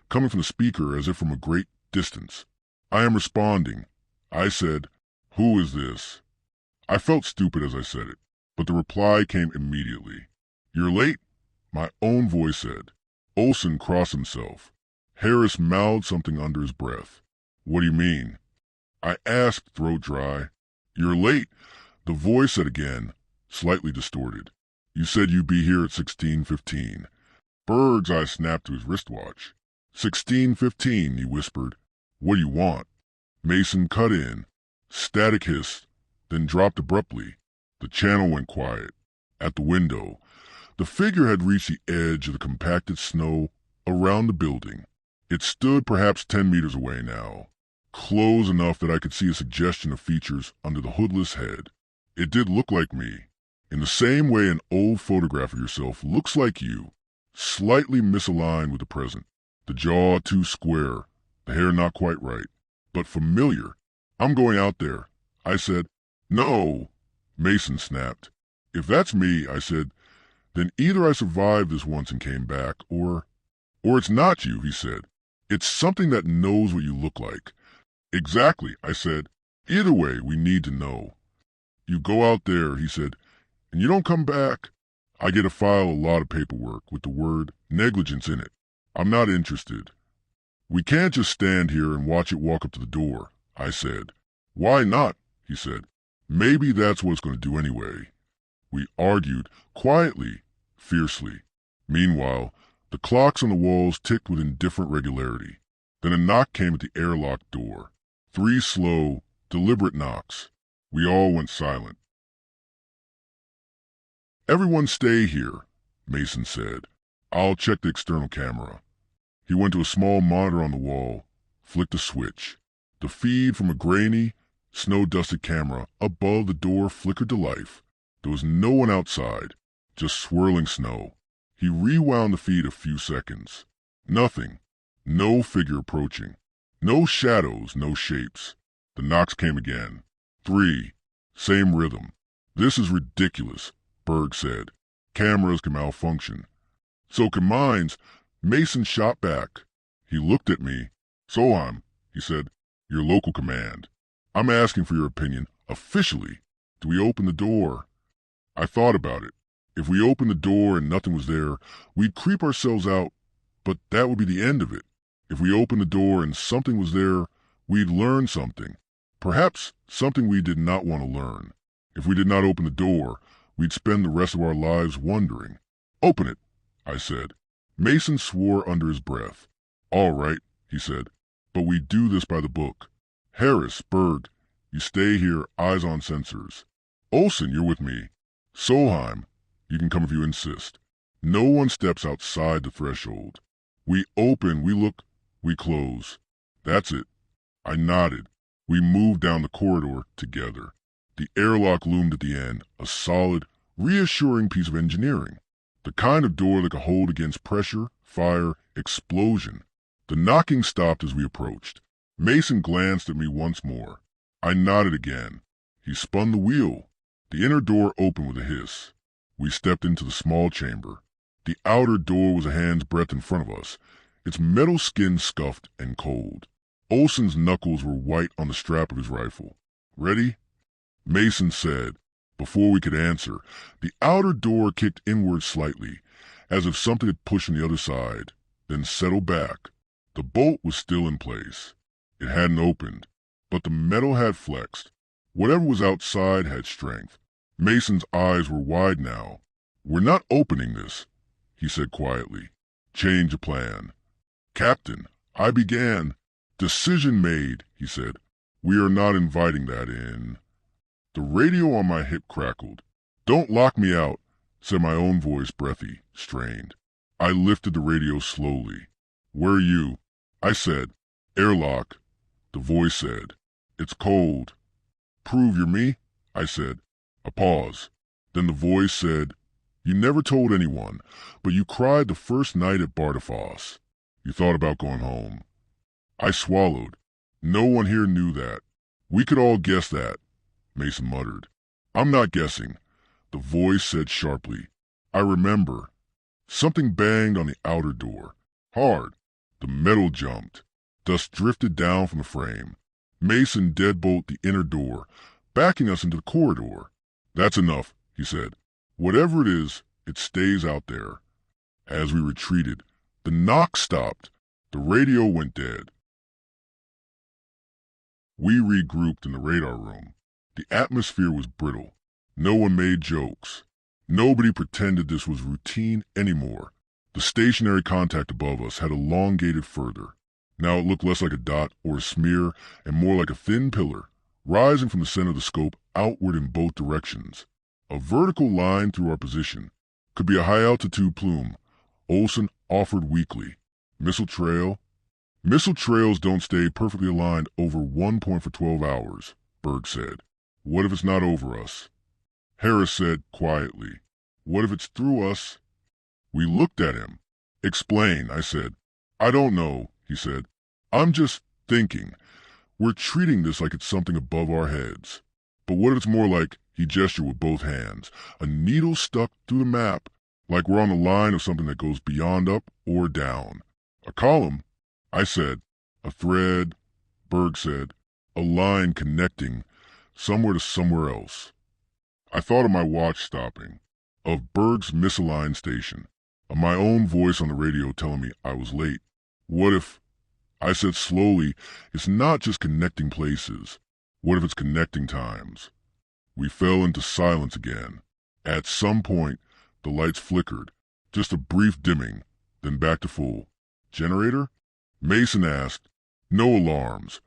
coming from the speaker as if from a great distance. I am responding. I said, Who is this? I felt stupid as I said it, but the reply came immediately. You're late, my own voice said. Olsen crossed himself. Harris mouthed something under his breath. What do you mean? I asked, throat dry. You're late, the voice said again, slightly distorted. You said you'd be here at 16:15. Berg's eye snapped to his wristwatch. 16:15, he whispered. What do you want? Mason cut in. Static hissed, then dropped abruptly. The channel went quiet. At the window, the figure had reached the edge of the compacted snow around the building. It stood perhaps 10 meters away now, close enough that I could see a suggestion of features under the hoodless head. It did look like me, in the same way an old photograph of yourself looks like you, slightly misaligned with the present. The jaw too square, the hair not quite right, but familiar. I'm going out there, I said. No, Mason snapped. If that's me, I said, then either I survived this once and came back, or it's not you, he said. It's something that knows what you look like. Exactly, I said. Either way, we need to know. You go out there, he said, and you don't come back. I get to file a lot of paperwork with the word negligence in it. I'm not interested. We can't just stand here and watch it walk up to the door, I said. Why not, he said. Maybe that's what it's going to do anyway. We argued, quietly, fiercely. Meanwhile, the clocks on the walls ticked with indifferent regularity. Then a knock came at the airlock door. 3 slow, deliberate knocks. We all went silent. Everyone stay here, Mason said. I'll check the external camera. He went to a small monitor on the wall, flicked a switch. The feed from a grainy, snow-dusted camera above the door flickered to life. There was no one outside, just swirling snow. He rewound the feed a few seconds. Nothing. No figure approaching. No shadows, no shapes. The knocks came again. 3. Same rhythm. "This is ridiculous," Berg said. "Cameras can malfunction." "So can mines." Mason shot back. He looked at me. "Solheim," he said, "your local command. I'm asking for your opinion, officially. Do we open the door?" I thought about it. If we opened the door and nothing was there, we'd creep ourselves out, but that would be the end of it. If we opened the door and something was there, we'd learn something. Perhaps something we did not want to learn. If we did not open the door, we'd spend the rest of our lives wondering. "Open it," I said. Mason swore under his breath. "All right," he said, "but we do this by the book. Harris, Berg, you stay here, eyes on sensors. Olsen, you're with me. Solheim, you can come if you insist. No one steps outside the threshold. We open, we look, we close. That's it." I nodded. We moved down the corridor together. The airlock loomed at the end, a solid, reassuring piece of engineering. The kind of door that could hold against pressure, fire, explosion. The knocking stopped as we approached. Mason glanced at me once more. I nodded again. He spun the wheel. The inner door opened with a hiss. We stepped into the small chamber. The outer door was a hand's breadth in front of us, its metal skin scuffed and cold. Olsen's knuckles were white on the strap of his rifle. "Ready?" Mason said. Before we could answer, the outer door kicked inward slightly, as if something had pushed on the other side, then settled back. The bolt was still in place. It hadn't opened, but the metal had flexed. Whatever was outside had strength. Mason's eyes were wide now. "We're not opening this," he said quietly. "Change the plan." "Captain," I began. "Decision made," he said. "We are not inviting that in." The radio on my hip crackled. "Don't lock me out," said my own voice, breathy, strained. I lifted the radio slowly. "Where are you?" I said. "Airlock." The voice said, "It's cold." "Prove you're me," I said. A pause. Then the voice said, "You never told anyone, but you cried the first night at Bardufoss. You thought about going home." I swallowed. "No one here knew that. We could all guess that," Mason muttered. "I'm not guessing," the voice said sharply. "I remember." Something banged on the outer door. Hard. The metal jumped. Dust drifted down from the frame. Mason deadbolted the inner door, backing us into the corridor. "That's enough," he said. "Whatever it is, it stays out there." As we retreated, the knock stopped. The radio went dead. We regrouped in the radar room. The atmosphere was brittle. No one made jokes. Nobody pretended this was routine anymore. The stationary contact above us had elongated further. Now it looked less like a dot or a smear and more like a thin pillar, rising from the center of the scope outward in both directions. A vertical line through our position. Could be a high-altitude plume. Olsen offered weakly. Missile trail. "Missile trails don't stay perfectly aligned over one point for 12 hours, Berg said. "What if it's not over us?" Harris said quietly, "What if it's through us?" We looked at him. "Explain," I said. "I don't know," he said. "I'm just thinking. We're treating this like it's something above our heads. But what if it's more like," he gestured with both hands, "a needle stuck through the map, like we're on the line of something that goes beyond up or down?" "A column," I said. "A thread," Berg said. "A line connecting somewhere to somewhere else." I thought of my watch stopping, of Berg's misaligned station, of my own voice on the radio telling me I was late. What if, I said slowly, it's not just connecting places. What if it's connecting times? We fell into silence again. At some point, the lights flickered, just a brief dimming, then back to full. "Generator?" Mason asked. No alarms.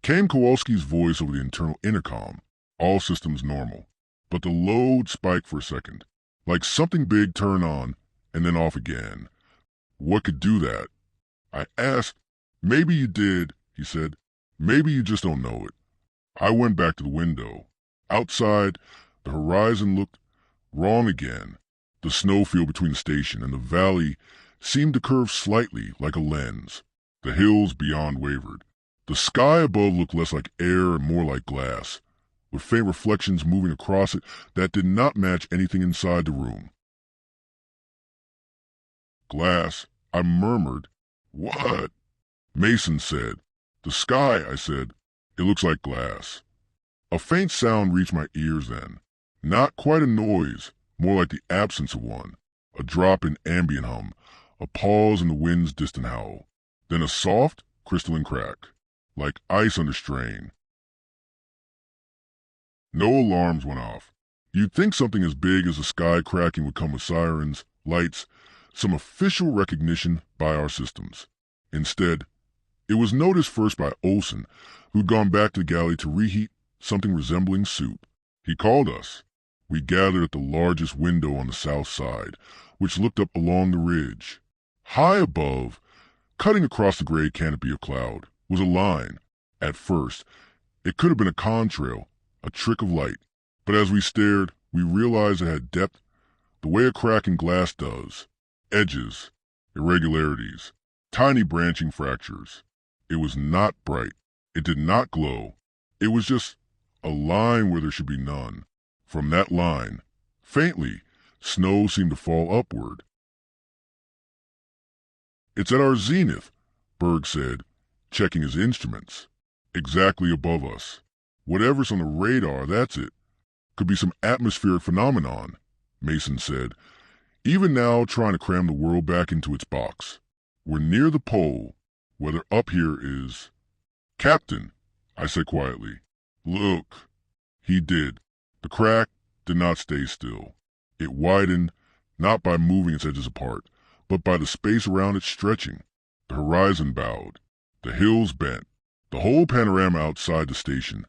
Came Kowalski's voice over the internal intercom. All systems normal. But the load spiked for a second, like something big turned on and then off again. What could do that? I asked. Maybe you did, he said. Maybe you just don't know it. I went back to the window. Outside, the horizon looked wrong again. The snowfield between the station and the valley seemed to curve slightly like a lens. The hills beyond wavered. The sky above looked less like air and more like glass, with faint reflections moving across it that did not match anything inside the room. Glass, I murmured. What? Mason said. The sky, I said. It looks like glass. A faint sound reached my ears then. Not quite a noise, more like the absence of one. A drop in ambient hum, a pause in the wind's distant howl. Then a soft, crystalline crack, like ice under strain. No alarms went off. You'd think something as big as the sky cracking would come with sirens, lights, some official recognition by our systems. Instead, it was noticed first by Olsen, who'd gone back to the galley to reheat something resembling soup. He called us. We gathered at the largest window on the south side, which looked up along the ridge. High above, cutting across the gray canopy of cloud, was a line. At first, it could have been a contrail, a trick of light, but as we stared, we realized it had depth the way a crack in glass does. Edges, irregularities, tiny branching fractures. It was not bright. It did not glow. It was just a line where there should be none. From that line, faintly, snow seemed to fall upward. It's at our zenith, Berg said, checking his instruments. Exactly above us. Whatever's on the radar, that's it. Could be some atmospheric phenomenon, Mason said, even now trying to cram the world back into its box. We're near the pole. Weather up here is... Captain, I said quietly. Look. He did. The crack did not stay still. It widened, not by moving its edges apart, but by the space around it stretching. The horizon bowed. The hills bent. The whole panorama outside the station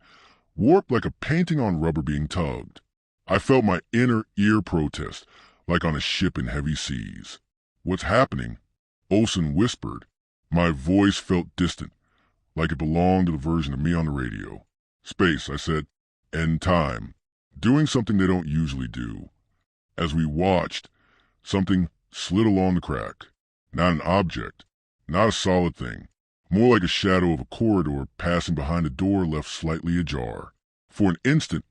warped like a painting on rubber being tugged. I felt my inner ear protest, like on a ship in heavy seas. What's happening? Olsen whispered. My voice felt distant, like it belonged to the version of me on the radio. Space, I said, and time. Doing something they don't usually do. As we watched, something slid along the crack. Not an object, not a solid thing. More like a shadow of a corridor passing behind a door left slightly ajar. For an instant,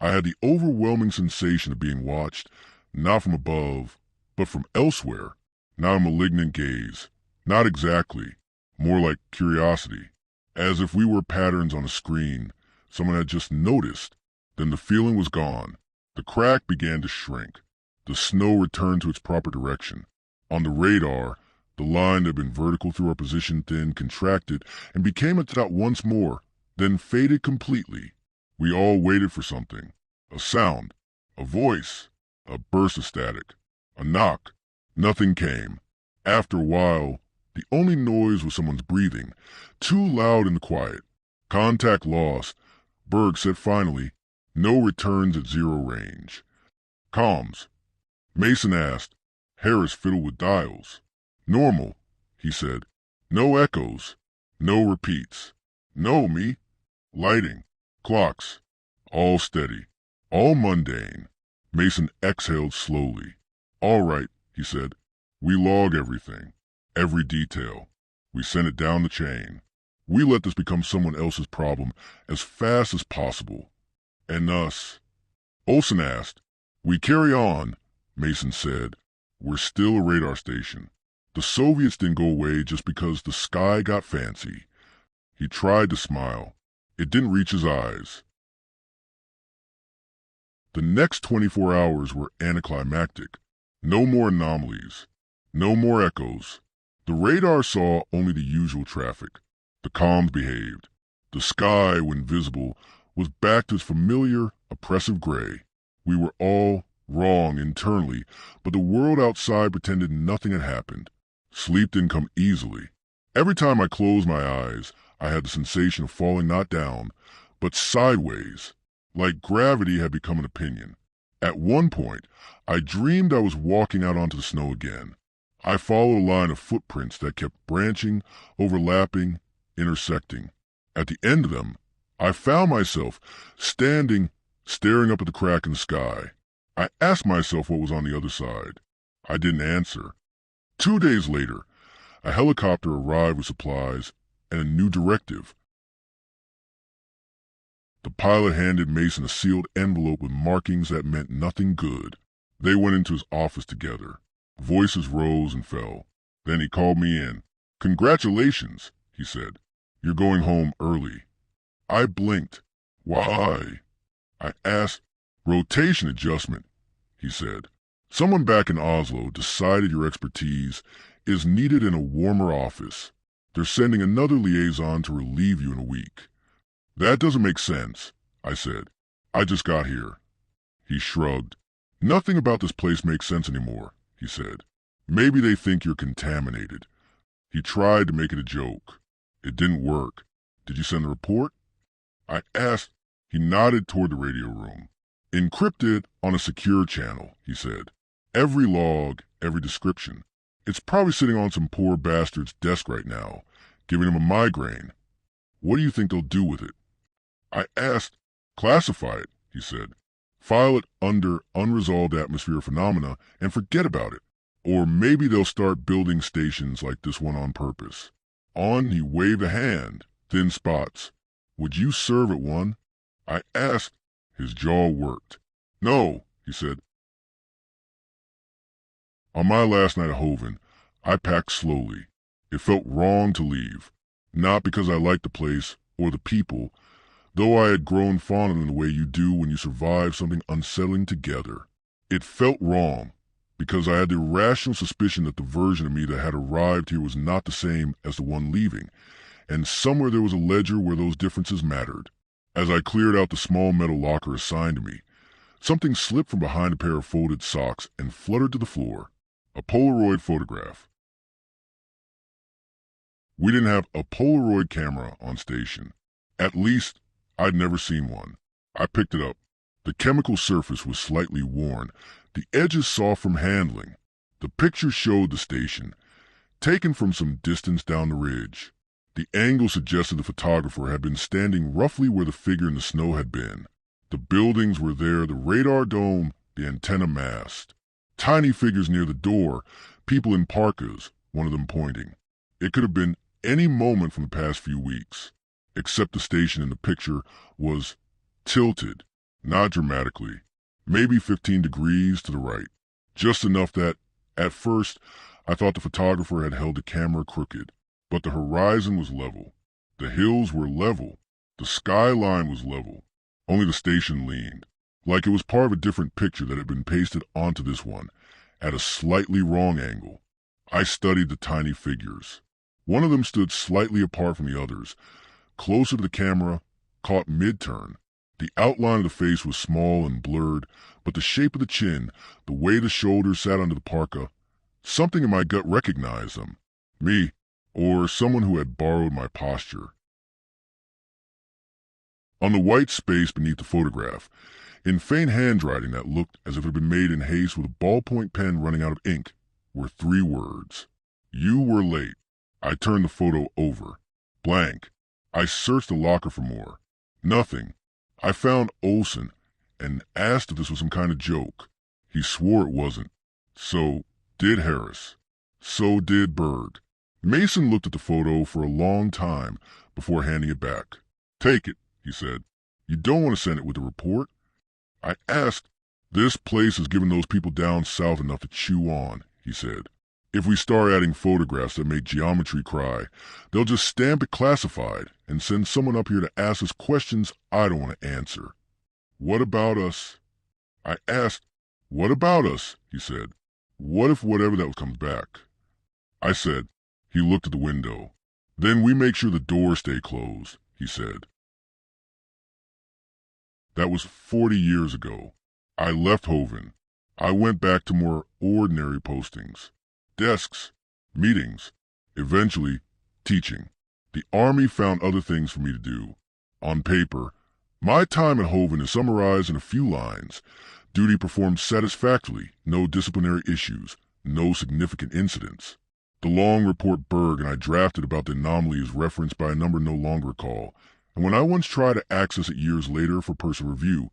I had the overwhelming sensation of being watched, not from above, but from elsewhere. Not a malignant gaze. Not exactly. More like curiosity. As if we were patterns on a screen someone had just noticed. Then the feeling was gone. The crack began to shrink. The snow returned to its proper direction. On the radar, the line that had been vertical through our position then contracted and became a dot once more, then faded completely. We all waited for something. A sound. A voice. A burst of static. A knock. Nothing came. After a while, the only noise was someone's breathing, too loud in the quiet. Contact lost. Berg said finally, no returns at zero range. Comms. Mason asked. Harris fiddled with dials. Normal, he said. No echoes. No repeats. No, me. Lighting. Clocks. All steady. All mundane. Mason exhaled slowly. All right, he said. We log everything. Every detail. We send it down the chain. We let this become someone else's problem as fast as possible. And us. Olsen asked. We carry on, Mason said. We're still a radar station. The Soviets didn't go away just because the sky got fancy. He tried to smile. It didn't reach his eyes. The next 24 hours were anticlimactic. No more anomalies. No more echoes. The radar saw only the usual traffic. The comms behaved. The sky, when visible, was back to its familiar, oppressive gray. We were all wrong internally, but the world outside pretended nothing had happened. Sleep didn't come easily. Every time I closed my eyes, I had the sensation of falling not down, but sideways, like gravity had become an opinion. At one point, I dreamed I was walking out onto the snow again. I followed a line of footprints that kept branching, overlapping, intersecting. At the end of them, I found myself standing, staring up at the crack in the sky. I asked myself what was on the other side. I didn't answer. 2 days later, a helicopter arrived with supplies and a new directive. The pilot handed Mason a sealed envelope with markings that meant nothing good. They went into his office together. Voices rose and fell. Then he called me in. "Congratulations," he said. "You're going home early." I blinked. "Why?" I asked. "Rotation adjustment," he said. "Someone back in Oslo decided your expertise is needed in a warmer office. They're sending another liaison to relieve you in a week." "That doesn't make sense," I said. "I just got here." He shrugged. "Nothing about this place makes sense anymore," he said. "Maybe they think you're contaminated." He tried to make it a joke. It didn't work. "Did you send the report?" I asked. He nodded toward the radio room. "Encrypted on a secure channel," he said. "Every log, every description. It's probably sitting on some poor bastard's desk right now, giving him a migraine. What do you think they'll do with it?" I asked. "Classify it," he said. "File it under unresolved atmosphere phenomena and forget about it. Or maybe they'll start building stations like this one on purpose." He waved a hand, thin spots. "Would you serve at one?" I asked. His jaw worked. "No," he said. On my last night at Hoven, I packed slowly. It felt wrong to leave. Not because I liked the place or the people, though I had grown fond of them the way you do when you survive something unsettling together. It felt wrong because I had the irrational suspicion that the version of me that had arrived here was not the same as the one leaving, and somewhere there was a ledger where those differences mattered. As I cleared out the small metal locker assigned to me, something slipped from behind a pair of folded socks and fluttered to the floor. A Polaroid photograph. We didn't have a Polaroid camera on station. At least, I'd never seen one. I picked it up. The chemical surface was slightly worn, the edges soft from handling. The picture showed the station, taken from some distance down the ridge. The angle suggested the photographer had been standing roughly where the figure in the snow had been. The buildings were there, the radar dome, the antenna mast. Tiny figures near the door, people in parkas, one of them pointing. It could have been any moment from the past few weeks, except the station in the picture was tilted, not dramatically, maybe 15 degrees to the right, just enough that, at first, I thought the photographer had held the camera crooked. But the horizon was level. The hills were level. The skyline was level. Only the station leaned, like it was part of a different picture that had been pasted onto this one, at a slightly wrong angle. I studied the tiny figures. One of them stood slightly apart from the others, closer to the camera, caught mid-turn. The outline of the face was small and blurred, but the shape of the chin, the way the shoulders sat under the parka, something in my gut recognized them. Me, or someone who had borrowed my posture. On the white space beneath the photograph, in faint handwriting that looked as if it had been made in haste with a ballpoint pen running out of ink, were 3 words. "You were late." I turned the photo over. Blank. I searched the locker for more. Nothing. I found Olsen and asked if this was some kind of joke. He swore it wasn't. So did Harris. So did Berg. Mason looked at the photo for a long time before handing it back. "Take it," he said. "You don't want to send it with the report?" I asked. "This place has given those people down south enough to chew on," he said. "If we start adding photographs that make geometry cry, they'll just stamp it classified and send someone up here to ask us questions I don't want to answer." "What about us?" I asked. "What about us?" he said. "What if whatever that comes back?" I said. He looked at the window. "Then we make sure the doors stay closed," he said. That was 40 years ago. I left Hoven. I went back to more ordinary postings. Desks, meetings, eventually teaching. The Army found other things for me to do. On paper, my time at Hoven is summarized in a few lines. Duty performed satisfactorily, no disciplinary issues. no significant incidents. The long report Berg and I drafted about the anomaly is referenced by a number no longer recall, and when I once tried to access it years later for personal review,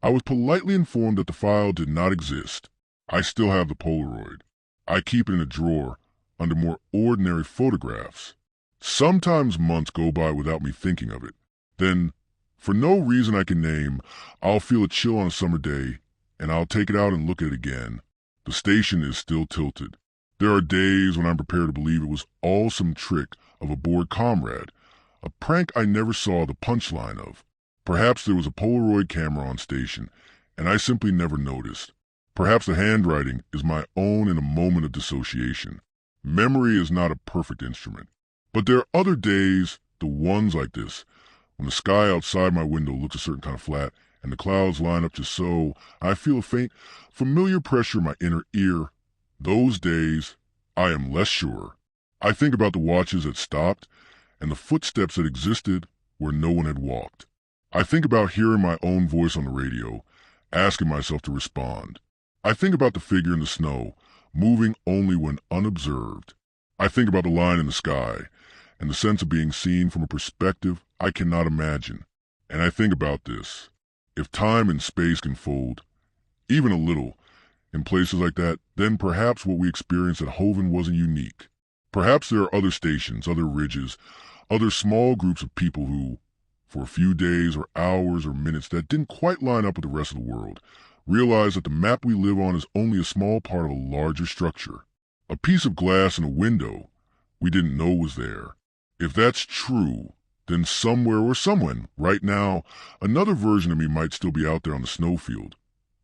I was politely informed that the file did not exist. I still have the Polaroid. I keep it in a drawer under more ordinary photographs. Sometimes months go by without me thinking of it. Then, for no reason I can name, I'll feel a chill on a summer day, and I'll take it out and look at it again. The station is still tilted. There are days when I'm prepared to believe it was all some trick of a bored comrade, a prank I never saw the punchline of. Perhaps there was a Polaroid camera on station, and I simply never noticed. Perhaps the handwriting is my own in a moment of dissociation. Memory is not a perfect instrument. But there are other days, the ones like this, when the sky outside my window looks a certain kind of flat, and the clouds line up just so, I feel a faint, familiar pressure in my inner ear. Those days, I am less sure. I think about the watches that stopped, and the footsteps that existed where no one had walked. I think about hearing my own voice on the radio, asking myself to respond. I think about the figure in the snow, moving only when unobserved. I think about the line in the sky, and the sense of being seen from a perspective I cannot imagine. And I think about this. If time and space can fold, even a little, in places like that, then perhaps what we experienced at Hoven wasn't unique. Perhaps there are other stations, other ridges, other small groups of people who, for a few days or hours or minutes that didn't quite line up with the rest of the world, realize that the map we live on is only a small part of a larger structure. A piece of glass in a window we didn't know was there. If that's true, then somewhere or someone, right now, another version of me might still be out there on the snowfield,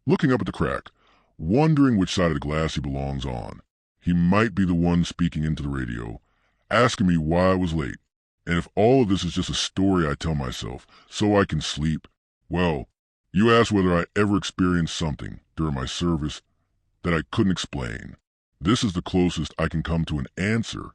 looking up at the crack, wondering which side of the glass he belongs on. He might be the one speaking into the radio, asking me why I was late. And if all of this is just a story I tell myself so I can sleep, well, you asked whether I ever experienced something during my service that I couldn't explain. This is the closest I can come to an answer